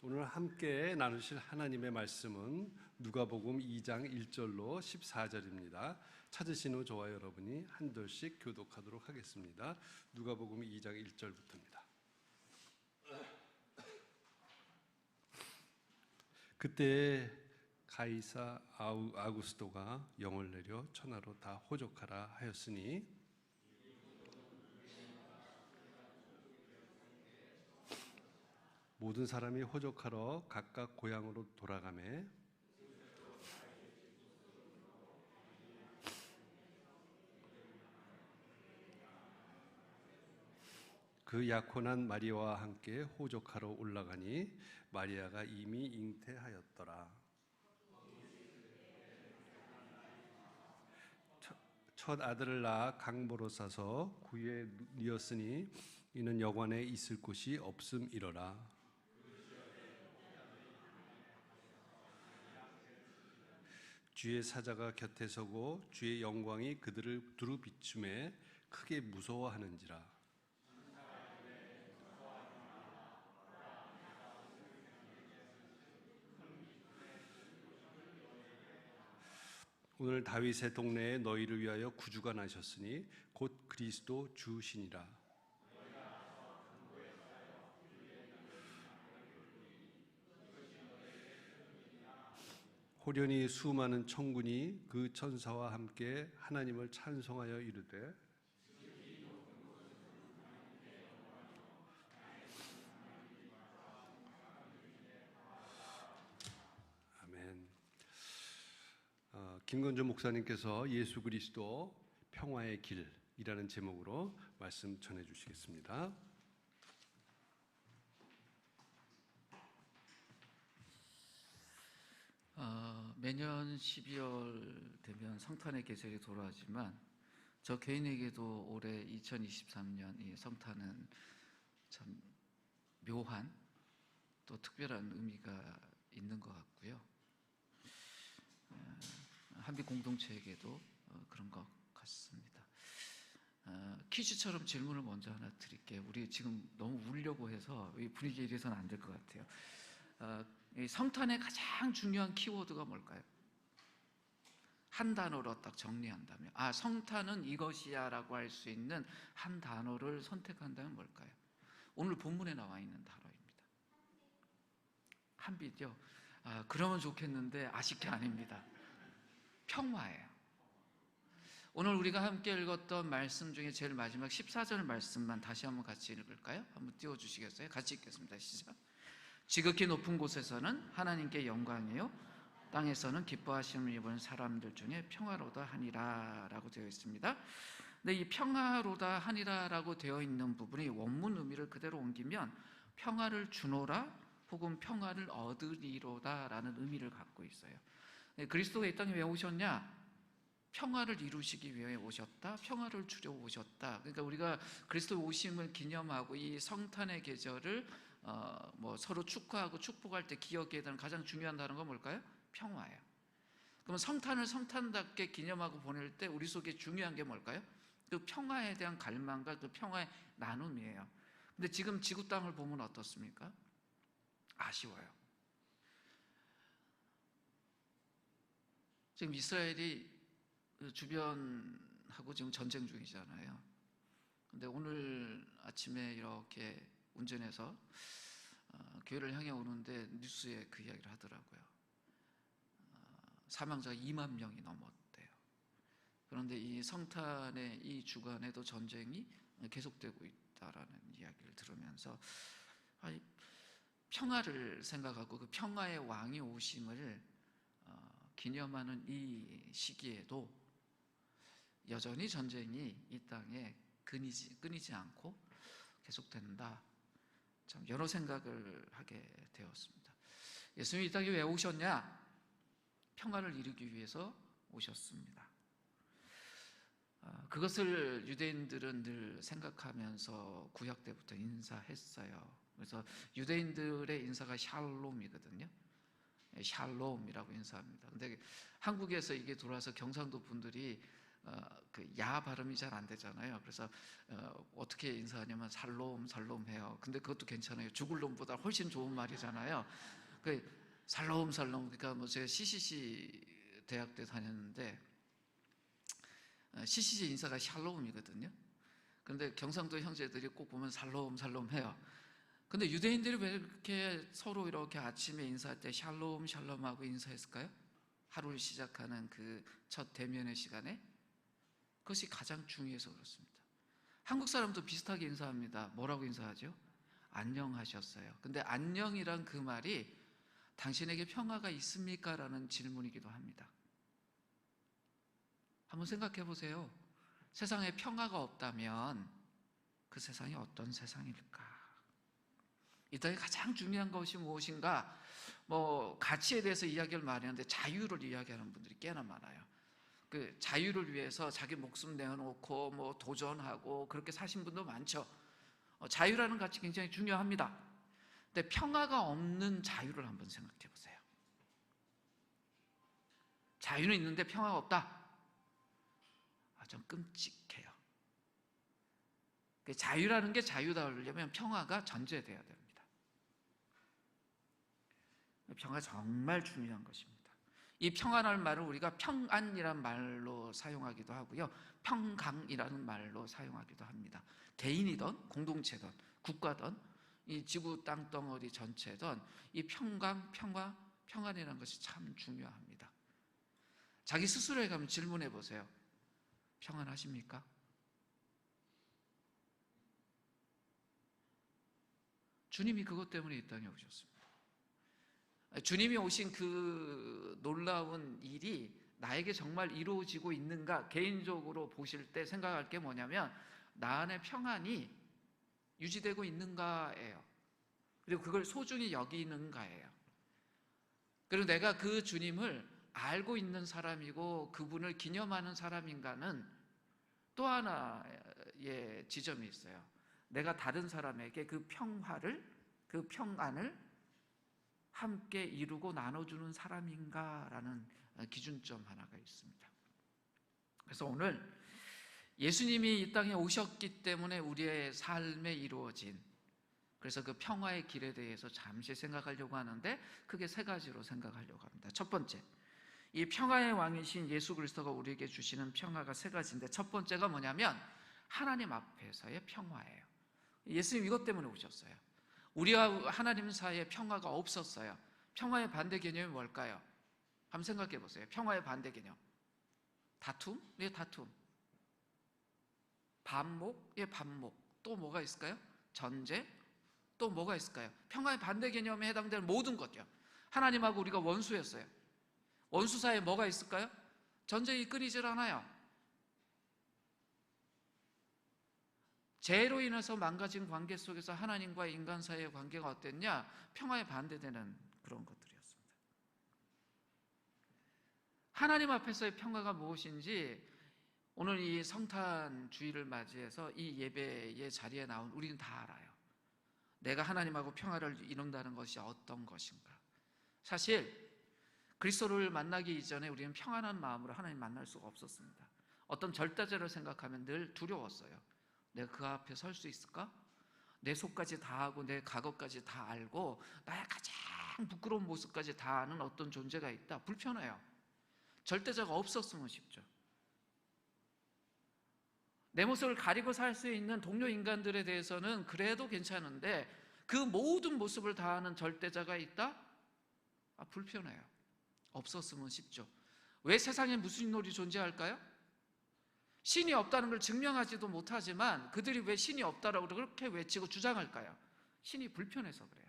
오늘 함께 나누실 하나님의 말씀은 누가복음 2장 1절로 14절입니다. 찾으신 후 저와 여러분이 한 절씩 교독하도록 하겠습니다. 누가복음 2장 1절부터입니다. 그때 가이사 아구스도가 영을 내려 천하로 다 호족하라 하였으니 모든 사람이 호족하러 각각 고향으로 돌아가매 그 약혼한 마리아와 함께 호족하러 올라가니 마리아가 이미 잉태하였더라. 첫 아들을 낳아 강보로 싸서 구유에 뉘었으니 이는 여관에 있을 곳이 없음이러라. 주의 사자가 곁에 서고 주의 영광이 그들을 두루 비춤에 크게 무서워하는지라. 오늘 다윗의 동네에 너희를 위하여 구주가 나셨으니 곧 그리스도 주시니라. 호련히 수많은 천군이 그 천사와 함께 하나님을 찬송하여 이르되 아멘. 김건주 목사님께서 예수 그리스도 평화의 길이라는 제목으로 말씀 전해 주시겠습니다. 매년 12월 되면 성탄의 계절이 돌아오지만 저 개인에게도 올해 2023년 이 성탄은 참 묘한 또 특별한 의미가 있는 것 같고요. 한빛 공동체에게도 그런 것 같습니다. 퀴즈처럼 질문을 먼저 하나 드릴게요. 우리 지금 너무 울려고 해서 이 분위기에 이래서는 안 될 것 같아요. 이 성탄의 가장 중요한 키워드가 뭘까요? 한 단어로 딱 정리한다면 성탄은 이것이야 라고 할 수 있는 한 단어를 선택한다면 뭘까요? 오늘 본문에 나와 있는 단어입니다. 한빛이요? 그러면 좋겠는데 아쉽게 아닙니다. 평화예요. 오늘 우리가 함께 읽었던 말씀 중에 제일 마지막 14절 말씀만 다시 한번 같이 읽을까요? 한번 띄워주시겠어요? 같이 읽겠습니다. 시작. 지극히 높은 곳에서는 하나님께 영광이요 땅에서는 기뻐하심을 입은 사람들 중에 평화로다 하니라 라고 되어 있습니다. 근데 이 평화로다 하니라 라고 되어 있는 부분이 원문 의미를 그대로 옮기면 평화를 주노라 혹은 평화를 얻으리로다 라는 의미를 갖고 있어요. 그리스도가 이 땅에 왜 오셨냐? 평화를 이루시기 위해 오셨다, 평화를 주려 오셨다. 그러니까 우리가 그리스도 오심을 기념하고 이 성탄의 계절을 서로 축하하고 축복할 때 기억해야 되는 가장 중요한 단어가 뭘까요? 평화예요. 그럼 성탄을 성탄답게 기념하고 보낼 때 우리 속에 중요한 게 뭘까요? 그 평화에 대한 갈망과 그 평화의 나눔이에요. 근데 지금 지구 땅을 보면 어떻습니까? 아쉬워요. 지금 이스라엘이 주변하고 지금 전쟁 중이잖아요. 근데 오늘 아침에 이렇게 운전해서 교회를 향해 오는데 뉴스에 그 이야기를 하더라고요. 사망자가 2만 명이 넘었대요. 그런데 이 성탄의 이 주간에도 전쟁이 계속되고 있다라는 이야기를 들으면서 평화를 생각하고 그 평화의 왕이 오심을 기념하는 이 시기에도 여전히 전쟁이 이 땅에 끊이지 않고 계속된다. 참 여러 생각을 하게 되었습니다. 예수님이 이 땅에 왜 오셨냐? 평화를 이루기 위해서 오셨습니다. 그것을 유대인들은 늘 생각하면서 구약 때부터 인사했어요. 그래서 유대인들의 인사가 샬롬이거든요. 샬롬이라고 인사합니다. 근데 한국에서 이게 들어와서 경상도 분들이 야 발음이 잘 안 되잖아요. 그래서 어떻게 인사하냐면 살롬 살롬 해요. 근데 그것도 괜찮아요. 죽을 놈보다 훨씬 좋은 말이잖아요. 살롬 살롬. 그러니까 뭐 제가 CCC 대학 때 다녔는데 CCC 인사가 샬롬이거든요. 근데 경상도 형제들이 꼭 보면 살롬 살롬 해요. 근데 유대인들이 왜 이렇게 서로 이렇게 아침에 인사할 때 샬롬 샬롬 하고 인사했을까요? 하루를 시작하는 그 첫 대면의 시간에 그것이 가장 중요해서 그렇습니다. 한국 사람도 비슷하게 인사합니다. 뭐라고 인사하죠? 안녕하셨어요. 근데 안녕이란 그 말이 당신에게 평화가 있습니까? 라는 질문이기도 합니다. 한번 생각해 보세요. 세상에 평화가 없다면 그 세상이 어떤 세상일까? 이 땅에 가장 중요한 것이 무엇인가? 가치에 대해서 이야기를 많이 하는데 자유를 이야기하는 분들이 꽤나 많아요. 그 자유를 위해서 자기 목숨 내어놓고 도전하고 그렇게 사신 분도 많죠. 자유라는 가치 굉장히 중요합니다. 근데 평화가 없는 자유를 한번 생각해 보세요. 자유는 있는데 평화가 없다. 좀 끔찍해요. 자유라는 게 자유다우려면 평화가 전제돼야 됩니다. 평화 정말 중요한 것입니다. 이 평안한 말을 우리가 평안이란 말로 사용하기도 하고요, 평강이라는 말로 사용하기도 합니다. 개인이든 공동체든 국가든 이 지구 땅덩어리 전체든 이 평강, 평화, 평안이라는 것이 참 중요합니다. 자기 스스로에 가면 질문해 보세요. 평안하십니까? 주님이 그것 때문에 이 땅에 오셨습니다. 주님이 오신 그 놀라운 일이 나에게 정말 이루어지고 있는가, 개인적으로 보실 때 생각할 게 뭐냐면 나 안에 평안이 유지되고 있는가예요. 그리고 그걸 소중히 여기는가예요. 그리고 내가 그 주님을 알고 있는 사람이고 그분을 기념하는 사람인가는 또 하나의 지점이 있어요. 내가 다른 사람에게 그 평화를, 그 평안을 함께 이루고 나눠주는 사람인가라는 기준점 하나가 있습니다. 그래서 오늘 예수님이 이 땅에 오셨기 때문에 우리의 삶에 이루어진, 그래서 그 평화의 길에 대해서 잠시 생각하려고 하는데 크게 세 가지로 생각하려고 합니다. 첫 번째, 이 평화의 왕이신 예수 그리스도가 우리에게 주시는 평화가 세 가지인데 첫 번째가 뭐냐면 하나님 앞에서의 평화예요. 예수님 이것 때문에 오셨어요. 우리와 하나님 사이에 평화가 없었어요. 평화의 반대 개념이 뭘까요? 한번 생각해 보세요. 평화의 반대 개념. 다툼? 네, 다툼. 반목? 예, 반목. 또 뭐가 있을까요? 전쟁? 또 뭐가 있을까요? 평화의 반대 개념에 해당되는 모든 것이요. 하나님하고 우리가 원수였어요. 원수 사이에 뭐가 있을까요? 전쟁이 끊이질 않아요. 죄로 인해서 망가진 관계 속에서 하나님과 인간 사이의 관계가 어땠냐? 평화에 반대되는 그런 것들이었습니다. 하나님 앞에서의 평화가 무엇인지 오늘 이 성탄 주일을 맞이해서 이 예배의 자리에 나온 우리는 다 알아요. 내가 하나님하고 평화를 이룬다는 것이 어떤 것인가? 사실 그리스도를 만나기 이전에 우리는 평안한 마음으로 하나님 만날 수가 없었습니다. 어떤 절대자를 생각하면 늘 두려웠어요. 내가 그 앞에 설 수 있을까? 내 속까지 다 하고 내 과거까지 다 알고 나의 가장 부끄러운 모습까지 다 아는 어떤 존재가 있다. 불편해요. 절대자가 없었으면 쉽죠. 내 모습을 가리고 살 수 있는 동료 인간들에 대해서는 그래도 괜찮은데 그 모든 모습을 다 아는 절대자가 있다? 불편해요. 없었으면 쉽죠. 왜 세상에 무슨 인물이 존재할까요? 신이 없다는 걸 증명하지도 못하지만 그들이 왜 신이 없다라고 그렇게 외치고 주장할까요? 신이 불편해서 그래요.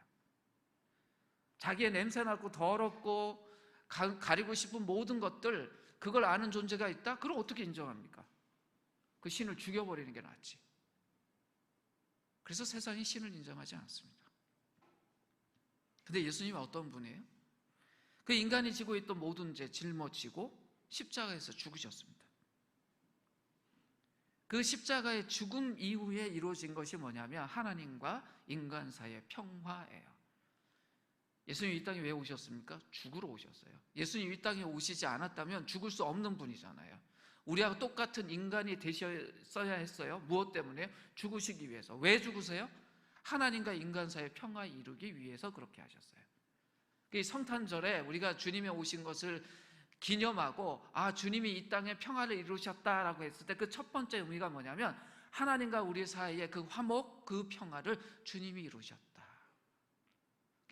자기의 냄새나고 더럽고 가리고 싶은 모든 것들, 그걸 아는 존재가 있다? 그럼 어떻게 인정합니까? 그 신을 죽여버리는 게 낫지. 그래서 세상이 신을 인정하지 않습니다. 근데 예수님은 어떤 분이에요? 그 인간이 지고 있던 모든 죄 짊어지고 십자가에서 죽으셨습니다. 그 십자가의 죽음 이후에 이루어진 것이 뭐냐면 하나님과 인간 사이의 평화예요. 예수님이 이 땅에 왜 오셨습니까? 죽으러 오셨어요. 예수님이 이 땅에 오시지 않았다면 죽을 수 없는 분이잖아요. 우리하고 똑같은 인간이 되셨어야 했어요. 무엇 때문에? 죽으시기 위해서. 왜 죽으세요? 하나님과 인간 사이의 평화 이루기 위해서 그렇게 하셨어요. 이 성탄절에 우리가 주님이 오신 것을 기념하고 주님이 이 땅에 평화를 이루셨다라고 했을 때 그 첫 번째 의미가 뭐냐면 하나님과 우리 사이의 그 화목, 그 평화를 주님이 이루셨다.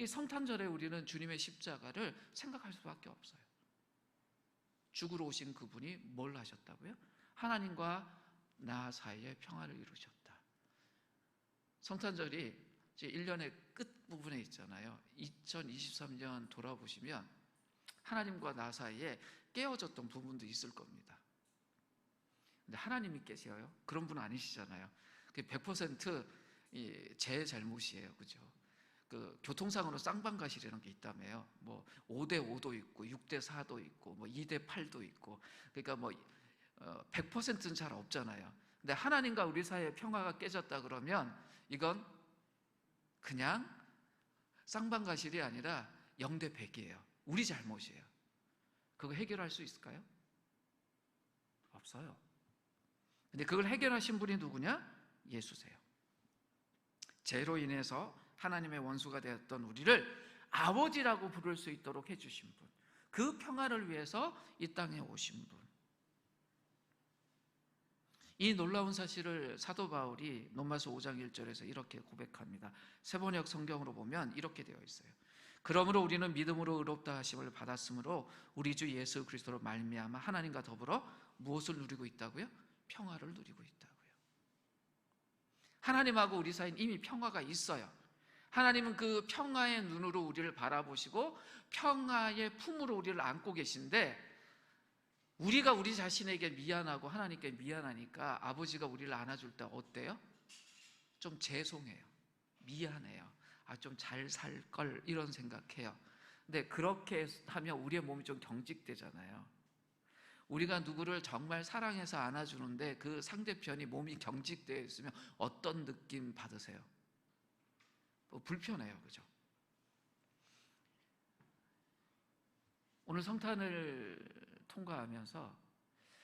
성탄절에 우리는 주님의 십자가를 생각할 수밖에 없어요. 죽으러 오신 그분이 뭘 하셨다고요? 하나님과 나 사이의 평화를 이루셨다. 성탄절이 이제 1년의 끝부분에 있잖아요. 2023년 돌아보시면 하나님과 나 사이에 깨어졌던 부분도 있을 겁니다. 근데 하나님이 깨세요? 그런 분 아니시잖아요. 100% 제 잘못이에요. 그죠? 그 교통상으로 쌍방가실이라는 게 있다며요. 뭐 5대5도 있고 6대4도 있고 뭐 2대8도 있고, 그러니까 뭐 100%는 잘 없잖아요. 근데 하나님과 우리 사이의 평화가 깨졌다 그러면 이건 그냥 쌍방가실이 아니라 0대100이에요. 우리 잘못이에요. 그거 해결할 수 있을까요? 없어요. 근데 그걸 해결하신 분이 누구냐? 예수세요. 죄로 인해서 하나님의 원수가 되었던 우리를 아버지라고 부를 수 있도록 해주신 분, 그 평화를 위해서 이 땅에 오신 분. 이 놀라운 사실을 사도 바울이 로마서 5장 1절에서 이렇게 고백합니다. 세번역 성경으로 보면 이렇게 되어 있어요. 그러므로 우리는 믿음으로 의롭다 하심을 받았으므로 우리 주 예수 그리스도로 말미암아 하나님과 더불어 무엇을 누리고 있다고요? 평화를 누리고 있다고요. 하나님하고 우리 사이는 이미 평화가 있어요. 하나님은 그 평화의 눈으로 우리를 바라보시고 평화의 품으로 우리를 안고 계신데, 우리가 우리 자신에게 미안하고 하나님께 미안하니까 아버지가 우리를 안아줄 때 어때요? 좀 죄송해요. 미안해요. 좀 잘 살 걸, 이런 생각해요. 근데 그렇게 하면 우리의 몸이 좀 경직되잖아요. 우리가 누구를 정말 사랑해서 안아주는데 그 상대편이 몸이 경직되어 있으면 어떤 느낌 받으세요? 불편해요. 그죠? 오늘 성탄을 통과하면서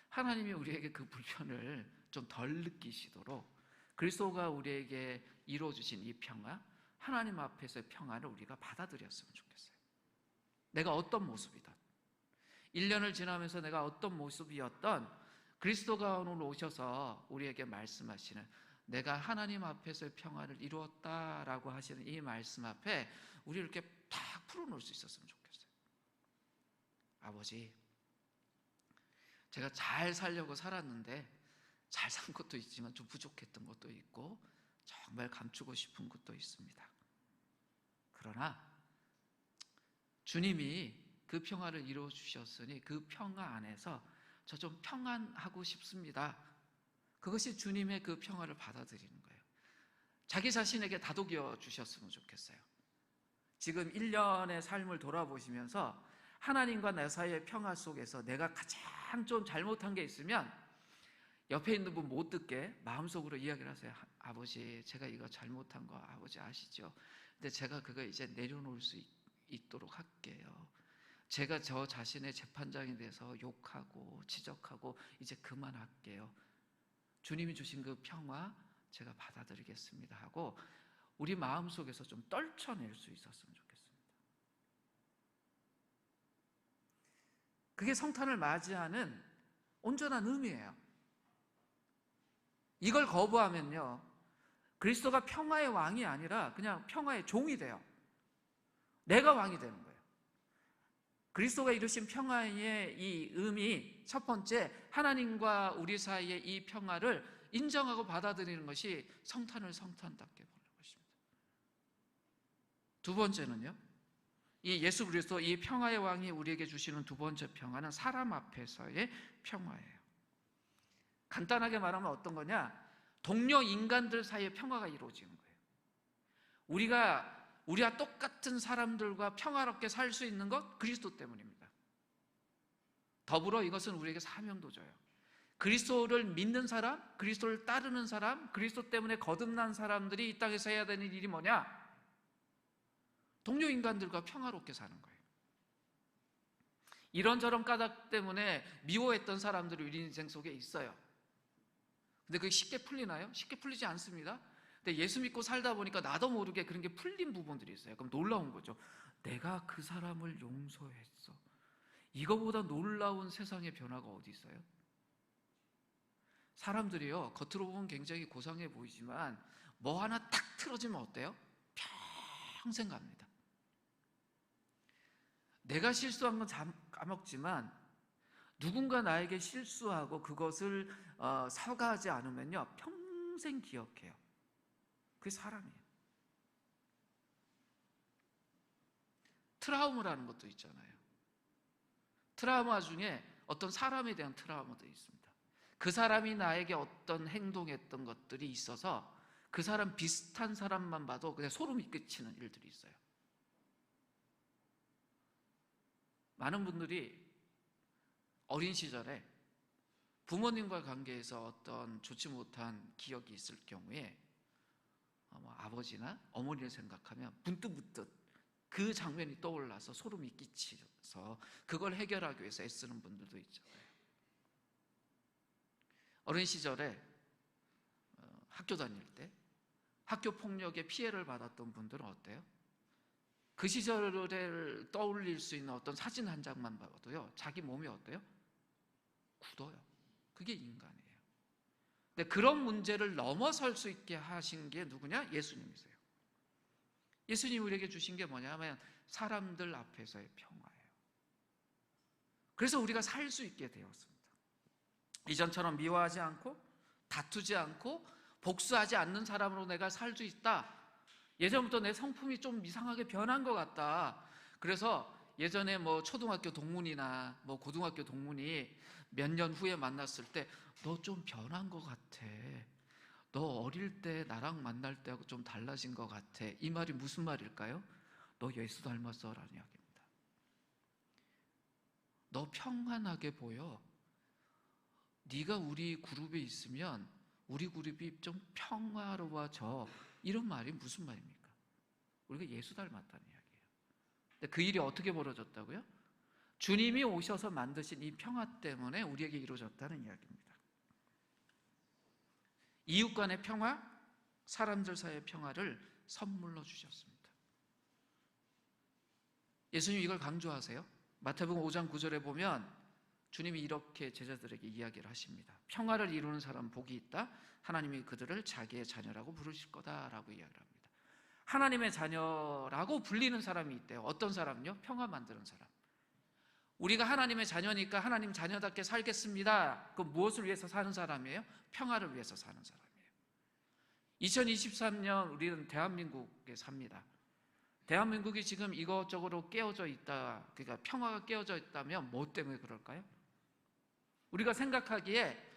하나님이 우리에게 그 불편을 좀 덜 느끼시도록 그리스도가 우리에게 이루어주신 이 평화, 하나님 앞에서의 평화를 우리가 받아들였으면 좋겠어요. 내가 어떤 모습이든, 1년을 지나면서 내가 어떤 모습이었던, 그리스도가 오늘 오셔서 우리에게 말씀하시는 내가 하나님 앞에서의 평화를 이루었다라고 하시는 이 말씀 앞에 우리 이렇게 탁 풀어놓을 수 있었으면 좋겠어요. 아버지, 제가 잘 살려고 살았는데 잘 산 것도 있지만 좀 부족했던 것도 있고 정말 감추고 싶은 것도 있습니다. 그러나 주님이 그 평화를 이루어 주셨으니 그 평화 안에서 저 좀 평안하고 싶습니다. 그것이 주님의 그 평화를 받아들이는 거예요. 자기 자신에게 다독여 주셨으면 좋겠어요. 지금 1년의 삶을 돌아보시면서 하나님과 내 사이의 평화 속에서 내가 가장 좀 잘못한 게 있으면 옆에 있는 분 못 듣게 마음속으로 이야기를 하세요. 아버지, 제가 이거 잘못한 거 아버지 아시죠? 근데 제가 그거 이제 내려놓을 수 있도록 할게요. 제가 저 자신의 재판장에 대해서 욕하고 지적하고 이제 그만할게요. 주님이 주신 그 평화 제가 받아들이겠습니다 하고 우리 마음속에서 좀 떨쳐낼 수 있었으면 좋겠습니다. 그게 성탄을 맞이하는 온전한 의미예요. 이걸 거부하면요, 그리스도가 평화의 왕이 아니라 그냥 평화의 종이 돼요. 내가 왕이 되는 거예요. 그리스도가 이루신 평화의 이 의미, 첫 번째, 하나님과 우리 사이의 이 평화를 인정하고 받아들이는 것이 성탄을 성탄답게 보는 것입니다. 두 번째는요, 이 예수 그리스도, 이 평화의 왕이 우리에게 주시는 두 번째 평화는 사람 앞에서의 평화예요. 간단하게 말하면 어떤 거냐? 동료 인간들 사이의 평화가 이루어지는 거예요. 우리와 똑같은 사람들과 평화롭게 살 수 있는 것, 그리스도 때문입니다. 더불어 이것은 우리에게 사명도 줘요. 그리스도를 믿는 사람, 그리스도를 따르는 사람, 그리스도 때문에 거듭난 사람들이 이 땅에서 해야 되는 일이 뭐냐? 동료 인간들과 평화롭게 사는 거예요. 이런저런 까닭 때문에 미워했던 사람들이 우리 인생 속에 있어요. 근데 그게 쉽게 풀리나요? 쉽게 풀리지 않습니다. 근데 예수 믿고 살다 보니까 나도 모르게 그런 게 풀린 부분들이 있어요. 그럼 놀라운 거죠. 내가 그 사람을 용서했어. 이거보다 놀라운 세상의 변화가 어디 있어요? 사람들이요, 겉으로 보면 굉장히 고상해 보이지만 뭐 하나 탁 틀어지면 어때요? 평생 갑니다. 내가 실수한 건 까먹지만 누군가 나에게 실수하고 그것을 사과하지 않으면요, 평생 기억해요. 그게 사람이에요. 트라우마라는 것도 있잖아요. 트라우마 중에 어떤 사람에 대한 트라우마도 있습니다. 그 사람이 나에게 어떤 행동했던 것들이 있어서 그 사람 비슷한 사람만 봐도 그냥 소름이 끼치는 일들이 있어요. 많은 분들이 어린 시절에 부모님과 관계에서 어떤 좋지 못한 기억이 있을 경우에 아버지나 어머니를 생각하면 문득문득 그 장면이 떠올라서 소름이 끼쳐서 그걸 해결하기 위해서 애쓰는 분들도 있잖아요. 어린 시절에 학교 다닐 때 학교 폭력의 피해를 받았던 분들은 어때요? 그 시절을 떠올릴 수 있는 어떤 사진 한 장만 봐도요, 자기 몸이 어때요? 굳어요. 그게 인간이에요. 근데 그런 문제를 넘어설 수 있게 하신 게 누구냐? 예수님이세요. 예수님이 우리에게 주신 게 뭐냐면 사람들 앞에서의 평화예요. 그래서 우리가 살 수 있게 되었습니다. 이전처럼 미워하지 않고 다투지 않고 복수하지 않는 사람으로 내가 살 수 있다. 예전부터 내 성품이 좀 이상하게 변한 것 같다. 그래서 예전에 초등학교 동문이나 고등학교 동문이 몇 년 후에 만났을 때 너 좀 변한 것 같아. 너 어릴 때 나랑 만날 때하고 좀 달라진 것 같아. 이 말이 무슨 말일까요? 너 예수 닮았어 라는 이야기입니다. 너 평안하게 보여. 네가 우리 그룹에 있으면 우리 그룹이 좀 평화로워져. 이런 말이 무슨 말입니까? 우리가 예수 닮았다는 이야기예요. 근데 그 일이 어떻게 벌어졌다고요? 주님이 오셔서 만드신 이 평화 때문에 우리에게 이루어졌다는 이야기입니다. 이웃 간의 평화, 사람들 사이의 평화를 선물로 주셨습니다. 예수님이 이걸 강조하세요. 마태복음 5장 9절에 보면 주님이 이렇게 제자들에게 이야기를 하십니다. 평화를 이루는 사람 복이 있다. 하나님이 그들을 자기의 자녀라고 부르실 거다라고 이야기를 합니다. 하나님의 자녀라고 불리는 사람이 있대요. 어떤 사람요? 평화 만드는 사람. 우리가 하나님의 자녀니까 하나님 자녀답게 살겠습니다. 그럼 무엇을 위해서 사는 사람이에요? 평화를 위해서 사는 사람이에요. 2023년 우리는 대한민국에 삽니다. 대한민국이 지금 이것저것으로 깨어져 있다. 그러니까 평화가 깨어져 있다면 뭐 때문에 그럴까요? 우리가 생각하기에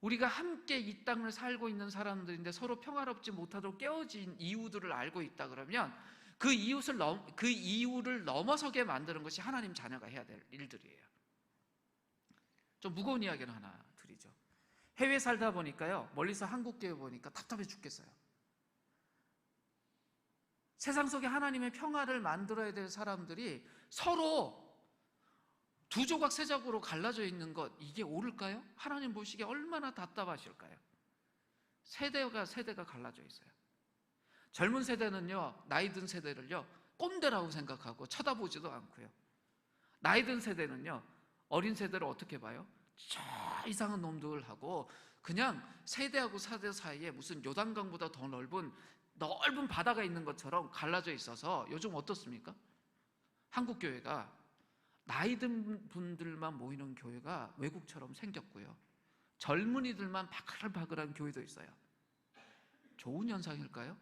우리가 함께 이 땅을 살고 있는 사람들인데 서로 평화롭지 못하도록 깨어진 이유들을 알고 있다 그러면 그 이유를 넘어서게 만드는 것이 하나님 자녀가 해야 될 일들이에요. 좀 무거운 이야기를 하나 드리죠. 해외에 살다 보니까요, 멀리서 한국 교회 보니까 답답해 죽겠어요. 세상 속에 하나님의 평화를 만들어야 될 사람들이 서로 두 조각 세 조각으로 갈라져 있는 것, 이게 옳을까요? 하나님 보시기에 얼마나 답답하실까요? 세대가 갈라져 있어요. 젊은 세대는요, 나이 든 세대를요, 꼰대라고 생각하고 쳐다보지도 않고요. 나이 든 세대는요, 어린 세대를 어떻게 봐요? 저 이상한 놈들하고 그냥 세대하고 세대 사이에 무슨 요단강보다 더 넓은 바다가 있는 것처럼 갈라져 있어서 요즘 어떻습니까? 한국 교회가 나이 든 분들만 모이는 교회가 외국처럼 생겼고요. 젊은이들만 바글바글한 교회도 있어요. 좋은 현상일까요?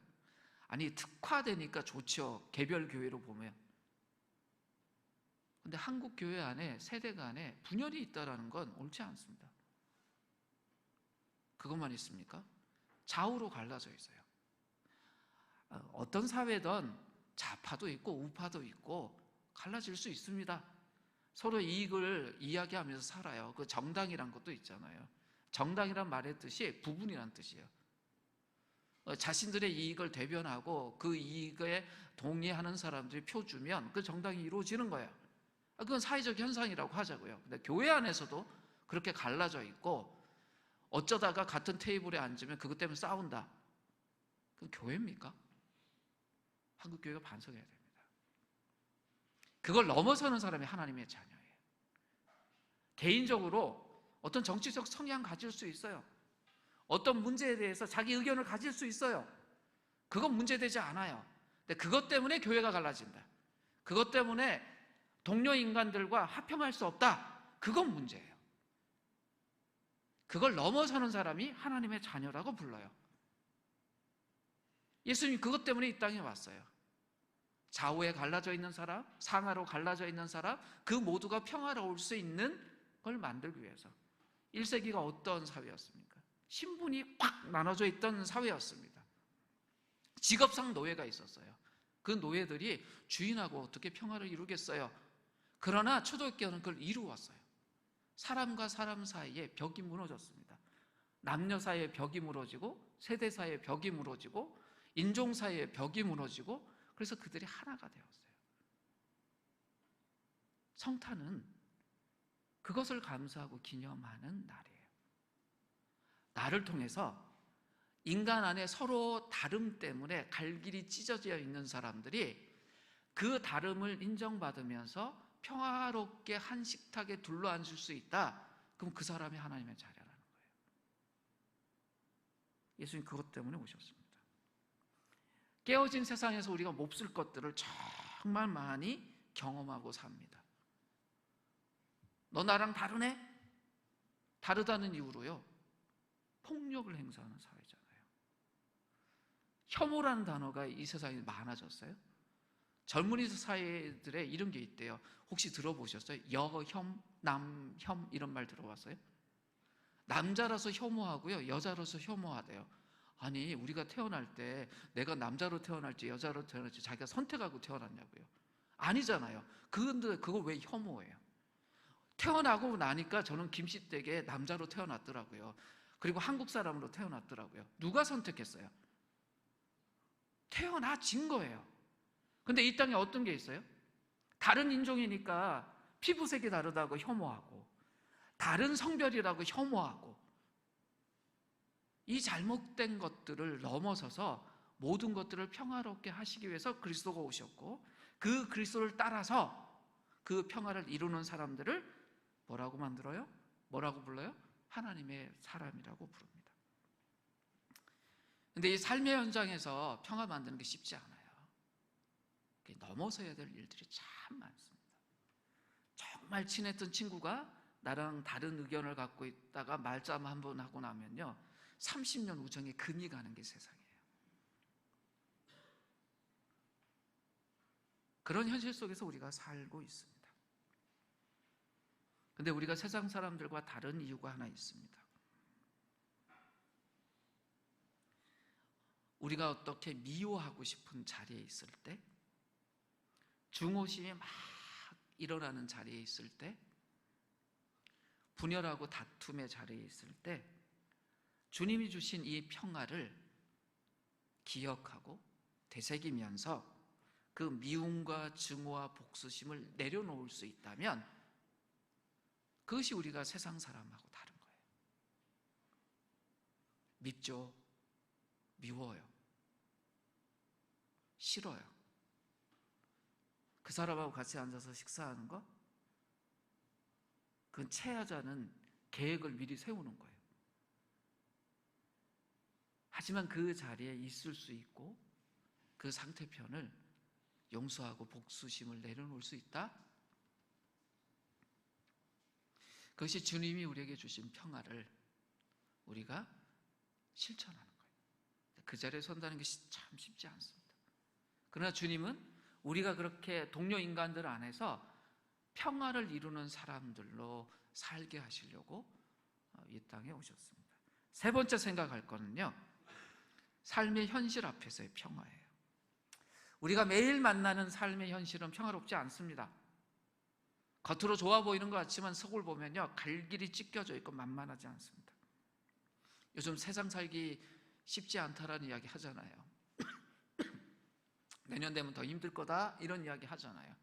아니, 특화되니까 좋죠. 개별 교회로 보면. 근데 한국 교회 안에 세대 간에 분열이 있다는 건 옳지 않습니다. 그것만 있습니까? 좌우로 갈라져 있어요. 어떤 사회든 좌파도 있고 우파도 있고 갈라질 수 있습니다. 서로 이익을 이야기하면서 살아요. 그 정당이란 것도 있잖아요. 정당이란 말의 뜻이 부분이란 뜻이에요. 자신들의 이익을 대변하고 그 이익에 동의하는 사람들이 표 주면 그 정당이 이루어지는 거예요. 그건 사회적 현상이라고 하자고요. 근데 교회 안에서도 그렇게 갈라져 있고 어쩌다가 같은 테이블에 앉으면 그것 때문에 싸운다. 그건 교회입니까? 한국 교회가 반성해야 됩니다. 그걸 넘어서는 사람이 하나님의 자녀예요. 개인적으로 어떤 정치적 성향 가질 수 있어요. 어떤 문제에 대해서 자기 의견을 가질 수 있어요. 그건 문제되지 않아요. 근데 그것 때문에 교회가 갈라진다. 그것 때문에 동료 인간들과 화평할 수 없다. 그건 문제예요. 그걸 넘어서는 사람이 하나님의 자녀라고 불러요. 예수님 그것 때문에 이 땅에 왔어요. 좌우에 갈라져 있는 사람, 상하로 갈라져 있는 사람, 그 모두가 평화로울 수 있는 걸 만들기 위해서. 1세기가 어떤 사회였습니까? 신분이 꽉 나눠져 있던 사회였습니다. 직업상 노예가 있었어요. 그 노예들이 주인하고 어떻게 평화를 이루겠어요? 그러나 초대교회는 그걸 이루었어요. 사람과 사람 사이에 벽이 무너졌습니다. 남녀 사이의 벽이 무너지고, 세대 사이의 벽이 무너지고, 인종 사이의 벽이 무너지고, 그래서 그들이 하나가 되었어요. 성탄은 그것을 감사하고 기념하는 날이에요. 나를 통해서 인간 안에 서로 다름 때문에 갈 길이 찢어져 있는 사람들이 그 다름을 인정받으면서 평화롭게 한 식탁에 둘러앉을 수 있다. 그럼 그 사람이 하나님의 자녀라는 거예요. 예수님 그것 때문에 오셨습니다. 깨어진 세상에서 우리가 몹쓸 것들을 정말 많이 경험하고 삽니다. 너 나랑 다르네? 다르다는 이유로요, 폭력을 행사하는 사회잖아요. 혐오라는 단어가 이 세상에 많아졌어요. 젊은이 사회들에 이런 게 있대요. 혹시 들어보셨어요? 여혐, 남혐 이런 말 들어봤어요? 남자라서 혐오하고요, 여자라서 혐오하대요. 아니, 우리가 태어날 때 내가 남자로 태어날지 여자로 태어날지 자기가 선택하고 태어났냐고요. 아니잖아요. 근데 그걸 왜 혐오해요? 태어나고 나니까 저는 김씨댁에 남자로 태어났더라고요. 그리고 한국 사람으로 태어났더라고요. 누가 선택했어요? 태어나진 거예요. 근데 이 땅에 어떤 게 있어요? 다른 인종이니까 피부색이 다르다고 혐오하고, 다른 성별이라고 혐오하고, 이 잘못된 것들을 넘어서서 모든 것들을 평화롭게 하시기 위해서 그리스도가 오셨고, 그 그리스도를 따라서 그 평화를 이루는 사람들을 뭐라고 만들어요? 뭐라고 불러요? 하나님의 사람이라고 부릅니다. 근데 이 삶의 현장에서 평화 만드는 게 쉽지 않아요. 넘어서야 될 일들이 참 많습니다. 정말 친했던 친구가 나랑 다른 의견을 갖고 있다가 말싸움 한번 하고 나면요, 30년 우정에 금이 가는 게 세상이에요. 그런 현실 속에서 우리가 살고 있습니다. 근데 우리가 세상 사람들과 다른 이유가 하나 있습니다. 우리가 어떻게 미워하고 싶은 자리에 있을 때, 중호심이 막 일어나는 자리에 있을 때, 분열하고 다툼의 자리에 있을 때, 주님이 주신 이 평화를 기억하고 되새기면서 그 미움과 증오와 복수심을 내려놓을 수 있다면, 그것이 우리가 세상 사람하고 다른 거예요. 밉죠? 미워요? 싫어요? 그 사람하고 같이 앉아서 식사하는 거? 그건 체하자는 계획을 미리 세우는 거예요. 하지만 그 자리에 있을 수 있고 그 상태편을 용서하고 복수심을 내려놓을 수 있다? 그것이 주님이 우리에게 주신 평화를 우리가 실천하는 거예요. 그 자리에 선다는 것이 참 쉽지 않습니다. 그러나 주님은 우리가 그렇게 동료 인간들 안에서 평화를 이루는 사람들로 살게 하시려고 이 땅에 오셨습니다. 세 번째 생각할 거는요, 삶의 현실 앞에서의 평화예요. 우리가 매일 만나는 삶의 현실은 평화롭지 않습니다. 겉으로 좋아 보이는 것 같지만 속을 보면요, 갈 길이 찢겨져 있고 만만하지 않습니다. 요즘 세상 살기 쉽지 않다라는 이야기 하잖아요. 내년 되면 더 힘들 거다 이런 이야기 하잖아요.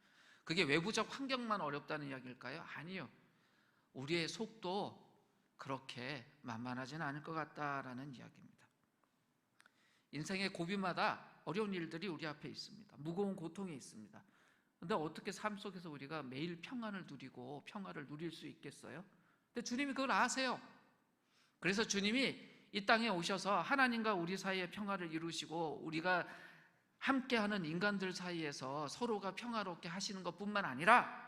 그게 외부적 환경만 어렵다는 이야기일까요? 아니요. 우리의 속도 그렇게 만만하지는 않을 것 같다라는 이야기입니다. 인생의 고비마다 어려운 일들이 우리 앞에 있습니다. 무거운 고통이 있습니다. 그런데 어떻게 삶 속에서 우리가 매일 평안을 누리고 평화를 누릴 수 있겠어요? 근데 주님이 그걸 아세요. 그래서 주님이 이 땅에 오셔서 하나님과 우리 사이에 평화를 이루시고 우리가 함께하는 인간들 사이에서 서로가 평화롭게 하시는 것뿐만 아니라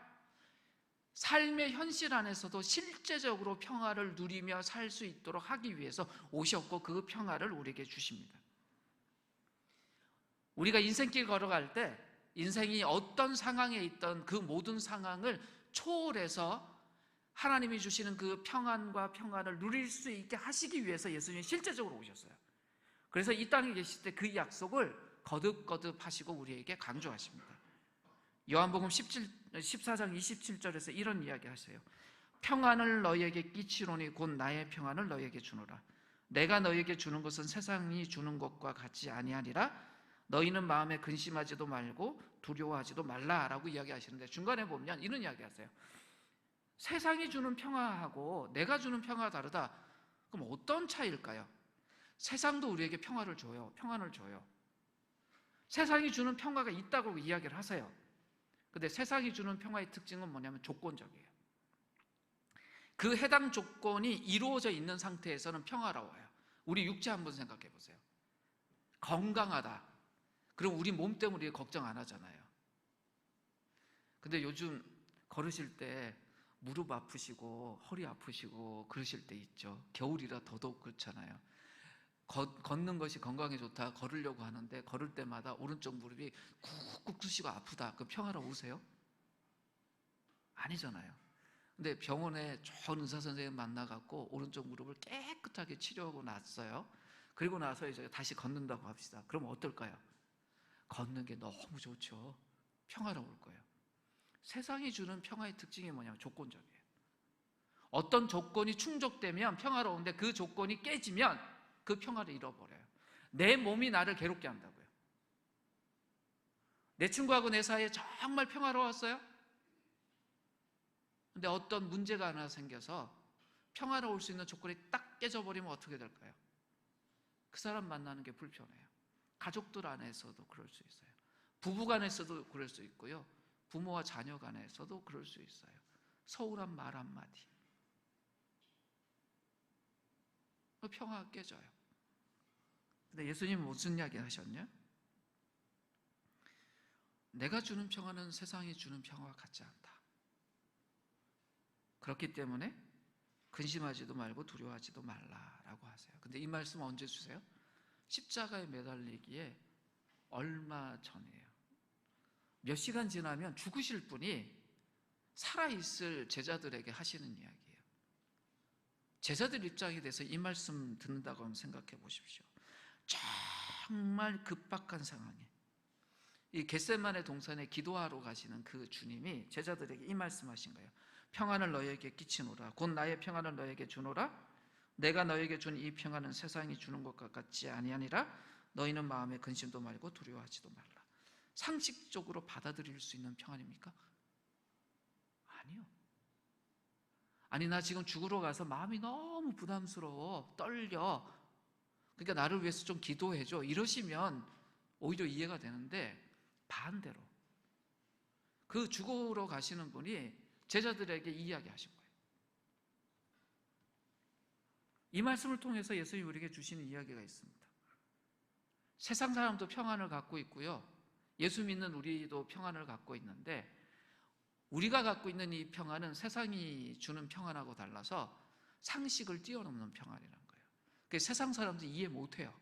삶의 현실 안에서도 실제적으로 평화를 누리며 살 수 있도록 하기 위해서 오셨고 그 평화를 우리에게 주십니다. 우리가 인생길 걸어갈 때 인생이 어떤 상황에 있던 그 모든 상황을 초월해서 하나님이 주시는 그 평안과 평화를 누릴 수 있게 하시기 위해서 예수님이 실제적으로 오셨어요. 그래서 이 땅에 계실 때 그 약속을 거듭거듭 하시고 우리에게 강조하십니다. 요한복음 14장 27절에서 이런 이야기 하세요. 평안을 너희에게 끼치노니 곧 나의 평안을 너희에게 주노라. 내가 너희에게 주는 것은 세상이 주는 것과 같지 아니하니라. 너희는 마음에 근심하지도 말고 두려워하지도 말라라고 이야기하시는데 중간에 보면 이런 이야기하세요. 세상이 주는 평화하고 내가 주는 평화가 다르다. 그럼 어떤 차이일까요? 세상도 우리에게 평화를 줘요. 평안을 줘요. 세상이 주는 평화가 있다고 이야기를 하세요. 근데 세상이 주는 평화의 특징은 뭐냐면 조건적이에요. 그 해당 조건이 이루어져 있는 상태에서는 평화로워요. 우리 육체 한번 생각해 보세요. 건강하다. 그럼 우리 몸 때문에 걱정 안 하잖아요. 근데 요즘 걸으실 때 무릎 아프시고 허리 아프시고 그러실 때 있죠. 겨울이라 더더욱 그렇잖아요. 걷는 것이 건강에 좋다 걸으려고 하는데 걸을 때마다 오른쪽 무릎이 쿡쿡 쑤시고 아프다. 그럼 평화로우세요? 아니잖아요. 근데 병원에 좋은 의사 선생님 만나갖고 오른쪽 무릎을 깨끗하게 치료하고 났어요. 그리고 나서 이제 다시 걷는다고 합시다. 그럼 어떨까요? 걷는 게 너무 좋죠. 평화로울 거예요. 세상이 주는 평화의 특징이 뭐냐면 조건적이에요. 어떤 조건이 충족되면 평화로운데 그 조건이 깨지면 그 평화를 잃어버려요. 내 몸이 나를 괴롭게 한다고요. 내 친구하고 내 사이에 정말 평화로웠어요. 근데 어떤 문제가 하나 생겨서 평화로울 수 있는 조건이 딱 깨져버리면 어떻게 될까요? 그 사람 만나는 게 불편해요. 가족들 안에서도 그럴 수 있어요. 부부 간에서도 그럴 수 있고요. 부모와 자녀 간에서도 그럴 수 있어요. 서운한 말 한마디. 평화가 깨져요. 근데 예수님은 무슨 이야기 하셨냐? 내가 주는 평화는 세상이 주는 평화와 같지 않다. 그렇기 때문에 근심하지도 말고 두려워하지도 말라라고 하세요. 근데 이 말씀은 언제 주세요? 십자가에 매달리기에 얼마 전이에요. 몇 시간 지나면 죽으실 분이 살아있을 제자들에게 하시는 이야기예요. 제자들 입장에 대해서 이 말씀 듣는다고 한번 생각해 보십시오. 정말 급박한 상황에 이 겟세마네 동산에 기도하러 가시는 그 주님이 제자들에게 이 말씀하신 거예요. 평안을 너희에게 끼치노라. 곧 나의 평안을 너희에게 주노라. 내가 너희에게 준 이 평안은 세상이 주는 것과 같지 아니하니라. 너희는 마음에 근심도 말고 두려워하지도 말라. 상식적으로 받아들일 수 있는 평안입니까? 아니요. 아니 나 지금 죽으러 가서 마음이 너무 부담스러워 떨려 그러니까 나를 위해서 좀 기도해줘 이러시면 오히려 이해가 되는데 반대로 그 죽으러 가시는 분이 제자들에게 이 이야기 하신 거예요. 이 말씀을 통해서 예수님이 우리에게 주시는 이야기가 있습니다. 세상 사람도 평안을 갖고 있고요. 예수 믿는 우리도 평안을 갖고 있는데 우리가 갖고 있는 이 평안은 세상이 주는 평안하고 달라서 상식을 뛰어넘는 평안이라는 거예요. 그래서 세상 사람들이 이해 못해요.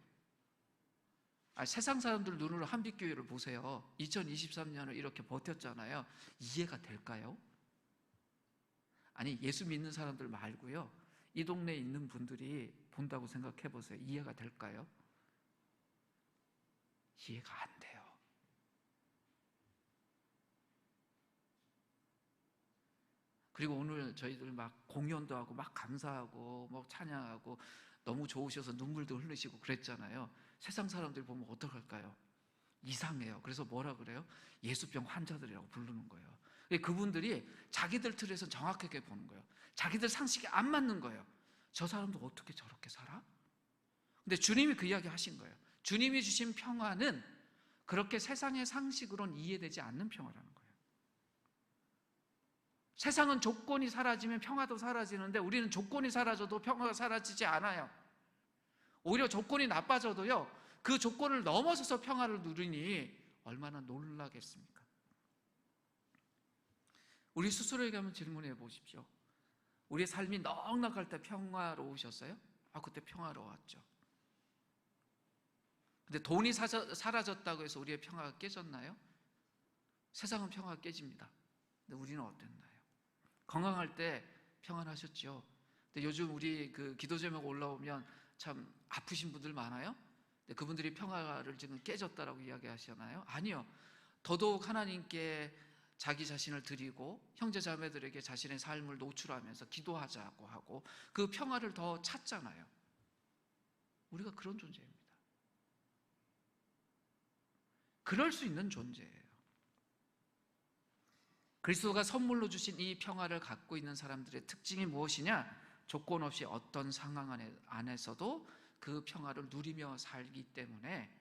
세상 사람들 눈으로 한빛교회를 보세요. 2023년을 이렇게 버텼잖아요. 이해가 될까요? 아니 예수 믿는 사람들 말고요. 이 동네에 있는 분들이 본다고 생각해 보세요. 이해가 될까요? 이해가 안 돼요. 그리고 오늘 저희들 막 공연도 하고 막 감사하고 뭐 찬양하고 너무 좋으셔서 눈물도 흘리시고 그랬잖아요. 세상 사람들 보면 어떡할까요? 이상해요. 그래서 뭐라 그래요? 예수병 환자들이라고 부르는 거예요. 그분들이 자기들 틀에서 정확하게 보는 거예요. 자기들 상식이 안 맞는 거예요. 저 사람도 어떻게 저렇게 살아? 근데 주님이 그 이야기 하신 거예요. 주님이 주신 평화는 그렇게 세상의 상식으로는 이해되지 않는 평화라는 거예요. 세상은 조건이 사라지면 평화도 사라지는데 우리는 조건이 사라져도 평화가 사라지지 않아요. 오히려 조건이 나빠져도요, 그 조건을 넘어서서 평화를 누리니 얼마나 놀라겠습니까? 우리 스스로에게 한번 질문해 보십시오. 우리의 삶이 넉넉할 때 평화로우셨어요? 그때 평화로웠죠. 근데 돈이 사라졌다고 해서 우리의 평화가 깨졌나요? 세상은 평화가 깨집니다. 근데 우리는 어땠나요? 건강할 때 평안하셨죠. 근데 요즘 우리 그 기도 제목 올라오면 참 아프신 분들 많아요. 근데 그분들이 평화를 지금 깨졌다라고 이야기하시나요? 아니요. 더더욱 하나님께 자기 자신을 드리고 형제 자매들에게 자신의 삶을 노출하면서 기도하자고 하고 그 평화를 더 찾잖아요. 우리가 그런 존재입니다. 그럴 수 있는 존재예요. 그리스도가 선물로 주신 이 평화를 갖고 있는 사람들의 특징이 무엇이냐? 조건 없이 어떤 상황 안에서도 그 평화를 누리며 살기 때문에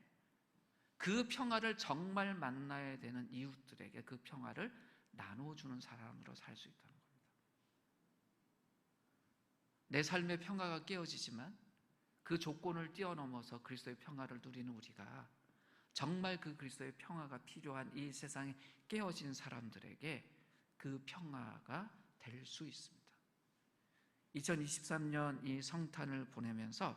그 평화를 정말 만나야 되는 이웃들에게 그 평화를 나눠주는 사람으로 살 수 있다는 겁니다. 내 삶의 평화가 깨어지지만 그 조건을 뛰어넘어서 그리스도의 평화를 누리는 우리가 정말 그 그리스도의 평화가 필요한 이 세상에 깨어진 사람들에게 그 평화가 될 수 있습니다. 2023년 이 성탄을 보내면서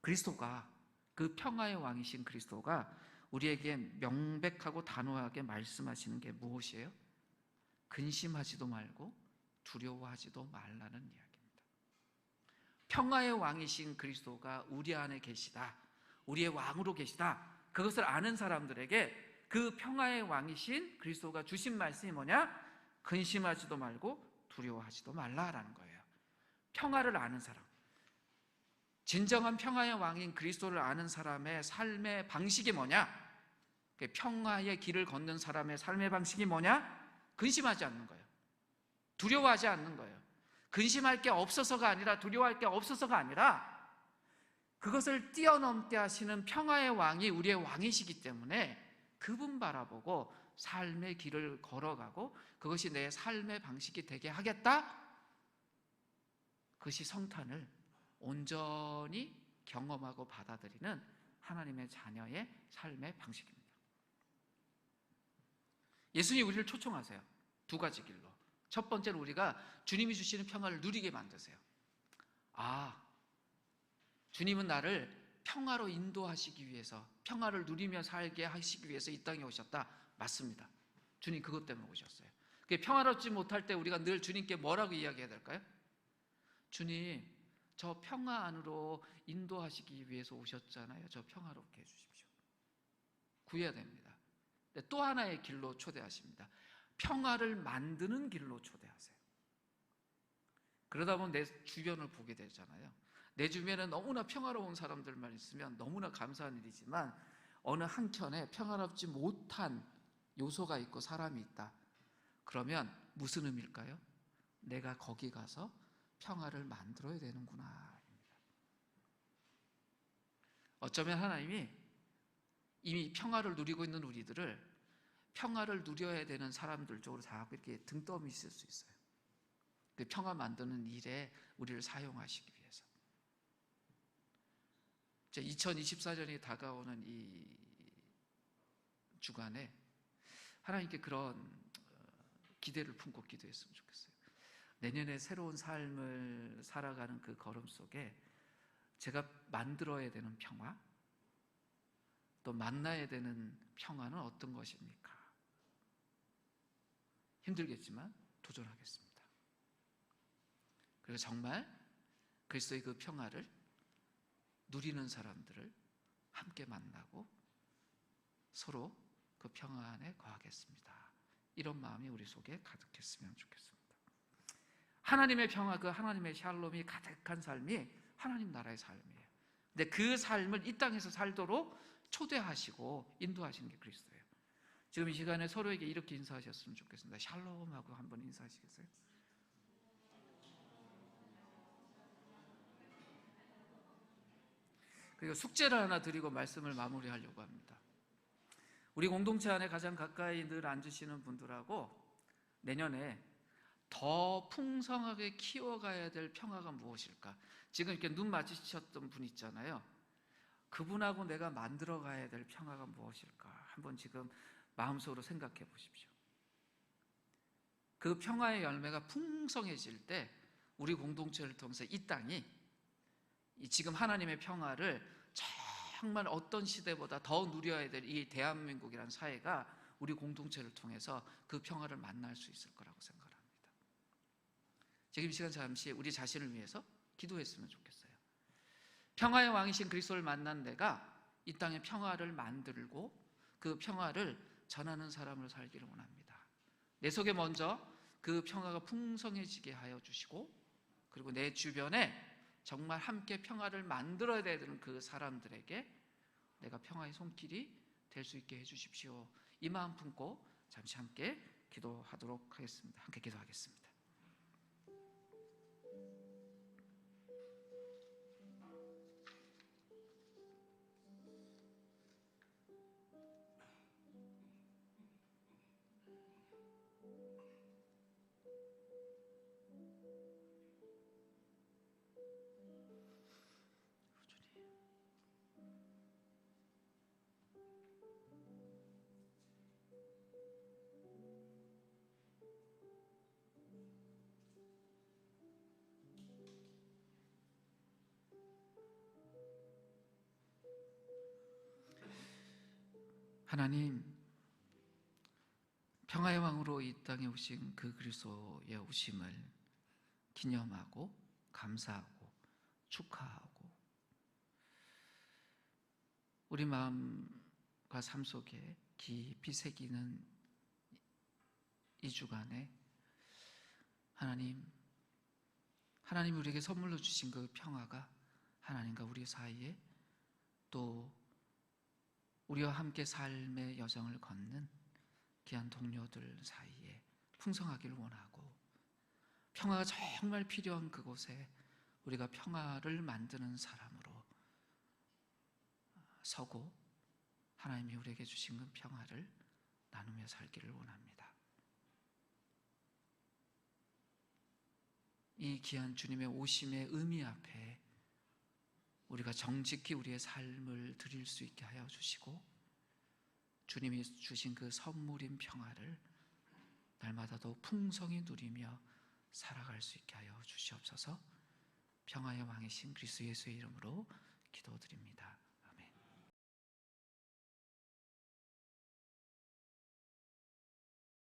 그리스도가, 그 평화의 왕이신 그리스도가 우리에게 명백하고 단호하게 말씀하시는 게 무엇이에요? 근심하지도 말고 두려워하지도 말라는 이야기입니다. 평화의 왕이신 그리스도가 우리 안에 계시다, 우리의 왕으로 계시다, 그것을 아는 사람들에게 그 평화의 왕이신 그리스도가 주신 말씀이 뭐냐? 근심하지도 말고 두려워하지도 말라라는 거예요. 평화를 아는 사람, 진정한 평화의 왕인 그리스도를 아는 사람의 삶의 방식이 뭐냐? 평화의 길을 걷는 사람의 삶의 방식이 뭐냐? 근심하지 않는 거예요. 두려워하지 않는 거예요. 근심할 게 없어서가 아니라, 두려워할 게 없어서가 아니라 그것을 뛰어넘게 하시는 평화의 왕이 우리의 왕이시기 때문에 그분 바라보고 삶의 길을 걸어가고 그것이 내 삶의 방식이 되게 하겠다? 그것이 성탄을 온전히 경험하고 받아들이는 하나님의 자녀의 삶의 방식입니다. 예수님이 우리를 초청하세요. 두 가지 길로. 첫 번째는 우리가 주님이 주시는 평화를 누리게 만드세요. 주님은 나를 평화로 인도하시기 위해서, 평화를 누리며 살게 하시기 위해서 이 땅에 오셨다. 맞습니다. 주님 그것 때문에 오셨어요. 평화롭지 못할 때 우리가 늘 주님께 뭐라고 이야기해야 될까요? 주님, 저 평화 안으로 인도하시기 위해서 오셨잖아요. 저 평화롭게 해주십시오. 구해야 됩니다. 또 하나의 길로 초대하십니다. 평화를 만드는 길로 초대하세요. 그러다 보면 내 주변을 보게 되잖아요. 내 주변에 너무나 평화로운 사람들만 있으면 너무나 감사한 일이지만 어느 한켠에 평화롭지 못한 요소가 있고 사람이 있다. 그러면 무슨 의미일까요? 내가 거기 가서 평화를 만들어야 되는구나. 어쩌면 하나님이 이미 평화를 누리고 있는 우리들을 평화를 누려야 되는 사람들 쪽으로 자꾸 이렇게 등 떠미실 수 있어요. 그 평화 만드는 일에 우리를 사용하시기 위해서. 2024년이 다가오는 이 주간에 하나님께 그런 기대를 품고 기도했으면 좋겠어요. 내년에 새로운 삶을 살아가는 그 걸음 속에 제가 만들어야 되는 평화, 또 만나야 되는 평화는 어떤 것입니까? 힘들겠지만 도전하겠습니다. 그리고 정말 그리스도의 그 평화를 누리는 사람들을 함께 만나고 서로 그 평화 안에 거하겠습니다. 이런 마음이 우리 속에 가득했으면 좋겠습니다. 하나님의 평화, 그 하나님의 샬롬이 가득한 삶이 하나님 나라의 삶이에요. 근데 그 삶을 이 땅에서 살도록 초대하시고 인도하시는 게 그리스도예요. 지금 이 시간에 서로에게 이렇게 인사하셨으면 좋겠습니다. 샬롬 하고 한번 인사하시겠어요? 그리고 숙제를 하나 드리고 말씀을 마무리하려고 합니다. 우리 공동체 안에 가장 가까이 늘 앉으시는 분들하고 내년에 더 풍성하게 키워가야 될 평화가 무엇일까? 지금 이렇게 눈 마주치셨던 분 있잖아요. 그분하고 내가 만들어가야 될 평화가 무엇일까? 한번 지금 마음속으로 생각해 보십시오. 그 평화의 열매가 풍성해질 때 우리 공동체를 통해서 이 땅이 지금 하나님의 평화를 정말 어떤 시대보다 더 누려야 될 이 대한민국이라는 사회가 우리 공동체를 통해서 그 평화를 만날 수 있을 거라고 생각합니다. 지금 이 시간 잠시 우리 자신을 위해서 기도했으면 좋겠어요. 평화의 왕이신 그리스도를 만난 내가 이 땅에 평화를 만들고 그 평화를 전하는 사람으로 살기를 원합니다. 내 속에 먼저 그 평화가 풍성해지게 하여 주시고, 그리고 내 주변에 정말 함께 평화를 만들어야 되는 그 사람들에게 내가 평화의 손길이 될 수 있게 해주십시오. 이 마음 품고 잠시 함께 기도하도록 하겠습니다. 함께 기도하겠습니다. 하나님, 평화의 왕으로 이 땅에 오신 그 그리스도의 오심을 기념하고 감사하고 축하하고, 우리 마음과 삶 속에 깊이 새기는 이 주간에 하나님 우리에게 선물로 주신 그 평화가 하나님과 우리 사이에, 또 우리와 함께 삶의 여정을 걷는 귀한 동료들 사이에 풍성하기를 원하고, 평화가 정말 필요한 그곳에 우리가 평화를 만드는 사람으로 서고 하나님이 우리에게 주신 그 평화를 나누며 살기를 원합니다. 이 귀한 주님의 오심의 의미 앞에 우리가 정직히 우리의 삶을 드릴 수 있게 하여 주시고, 주님이 주신 그 선물인 평화를 날마다 더 풍성히 누리며 살아갈 수 있게 하여 주시옵소서. 평화의 왕이신 그리스도 예수의 이름으로 기도드립니다.